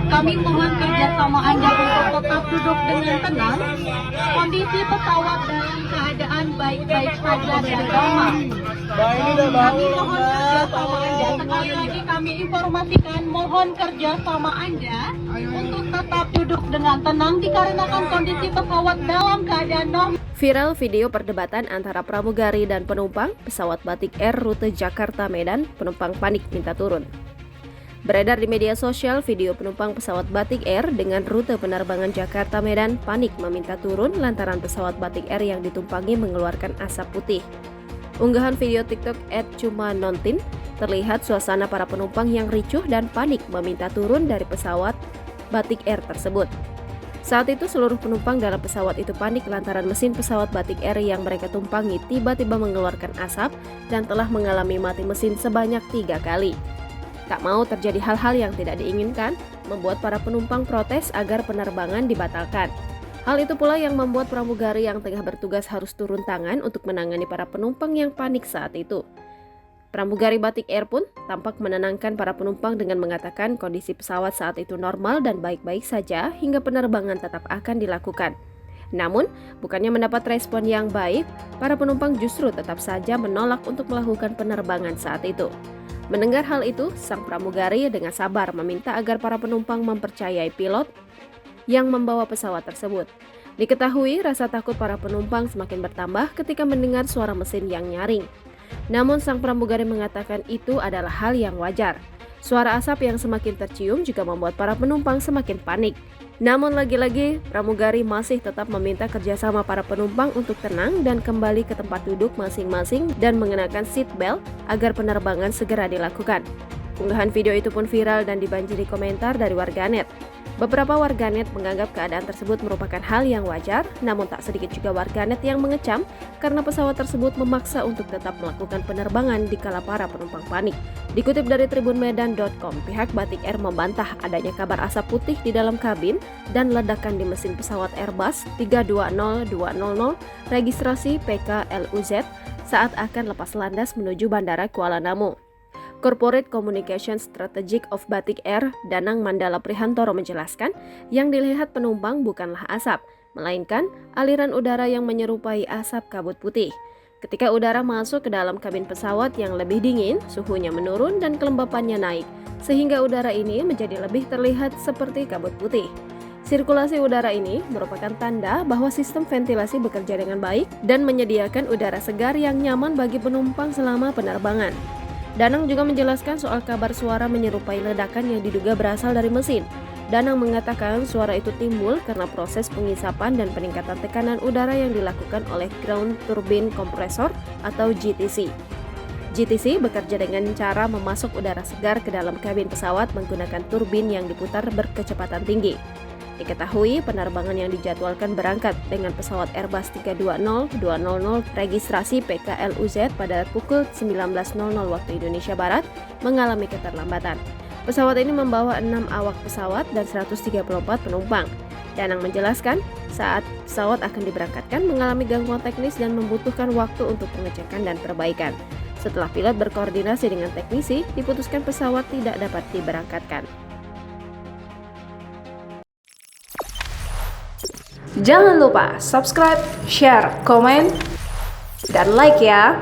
Kami mohon kerjasama Anda untuk tetap duduk dengan tenang. Kondisi pesawat dalam keadaan baik-baik saja dan aman. Kami mohon kerjasama Anda. Sekali lagi kami informasikan mohon kerjasama Anda untuk tetap duduk dengan tenang dikarenakan kondisi pesawat dalam keadaan normal. Viral video perdebatan antara pramugari dan penumpang pesawat Batik Air rute Jakarta-Medan, penumpang panik minta turun. Beredar di media sosial video penumpang pesawat Batik Air dengan rute penerbangan Jakarta-Medan panik meminta turun lantaran pesawat Batik Air yang ditumpangi mengeluarkan asap putih. Unggahan video TikTok @cumanontin terlihat suasana para penumpang yang ricuh dan panik meminta turun dari pesawat Batik Air tersebut. Saat itu seluruh penumpang dalam pesawat itu panik lantaran mesin pesawat Batik Air yang mereka tumpangi tiba-tiba mengeluarkan asap dan telah mengalami mati mesin sebanyak 3 kali. Tak mau terjadi hal-hal yang tidak diinginkan, membuat para penumpang protes agar penerbangan dibatalkan. Hal itu pula yang membuat pramugari yang tengah bertugas harus turun tangan untuk menangani para penumpang yang panik saat itu. Pramugari Batik Air pun tampak menenangkan para penumpang dengan mengatakan kondisi pesawat saat itu normal dan baik-baik saja hingga penerbangan tetap akan dilakukan. Namun, bukannya mendapat respon yang baik, para penumpang justru tetap saja menolak untuk melakukan penerbangan saat itu. Mendengar hal itu, sang pramugari dengan sabar meminta agar para penumpang mempercayai pilot yang membawa pesawat tersebut. Diketahui rasa takut para penumpang semakin bertambah ketika mendengar suara mesin yang nyaring. Namun sang pramugari mengatakan itu adalah hal yang wajar. Suara asap yang semakin tercium juga membuat para penumpang semakin panik. Namun lagi-lagi pramugari masih tetap meminta kerjasama para penumpang untuk tenang dan kembali ke tempat duduk masing-masing dan mengenakan seat belt agar penerbangan segera dilakukan. Unggahan video itu pun viral dan dibanjiri komentar dari warganet. Beberapa warganet menganggap keadaan tersebut merupakan hal yang wajar, namun tak sedikit juga warganet yang mengecam karena pesawat tersebut memaksa untuk tetap melakukan penerbangan dikala para penumpang panik. Dikutip dari tribunmedan.com, pihak Batik Air membantah adanya kabar asap putih di dalam kabin dan ledakan di mesin pesawat Airbus 320200 registrasi PKLUZ saat akan lepas landas menuju Bandara Kuala Namu. Corporate Communication Strategic of Batik Air, Danang Mandala Prihantoro menjelaskan, yang dilihat penumpang bukanlah asap, melainkan aliran udara yang menyerupai asap kabut putih. Ketika udara masuk ke dalam kabin pesawat yang lebih dingin, suhunya menurun dan kelembapannya naik, sehingga udara ini menjadi lebih terlihat seperti kabut putih. Sirkulasi udara ini merupakan tanda bahwa sistem ventilasi bekerja dengan baik dan menyediakan udara segar yang nyaman bagi penumpang selama penerbangan. Danang juga menjelaskan soal kabar suara menyerupai ledakan yang diduga berasal dari mesin. Danang mengatakan suara itu timbul karena proses pengisapan dan peningkatan tekanan udara yang dilakukan oleh Ground Turbine Compressor atau GTC. GTC bekerja dengan cara memasuk udara segar ke dalam kabin pesawat menggunakan turbin yang diputar berkecepatan tinggi. Diketahui penerbangan yang dijadwalkan berangkat dengan pesawat Airbus 320200 registrasi PKLUZ pada pukul 19.00 waktu Indonesia Barat mengalami keterlambatan. Pesawat ini membawa 6 awak pesawat dan 134 penumpang. Danang menjelaskan saat pesawat akan diberangkatkan mengalami gangguan teknis dan membutuhkan waktu untuk pengecekan dan perbaikan. Setelah pilot berkoordinasi dengan teknisi, diputuskan pesawat tidak dapat diberangkatkan. Jangan lupa subscribe, share, komen, dan like ya!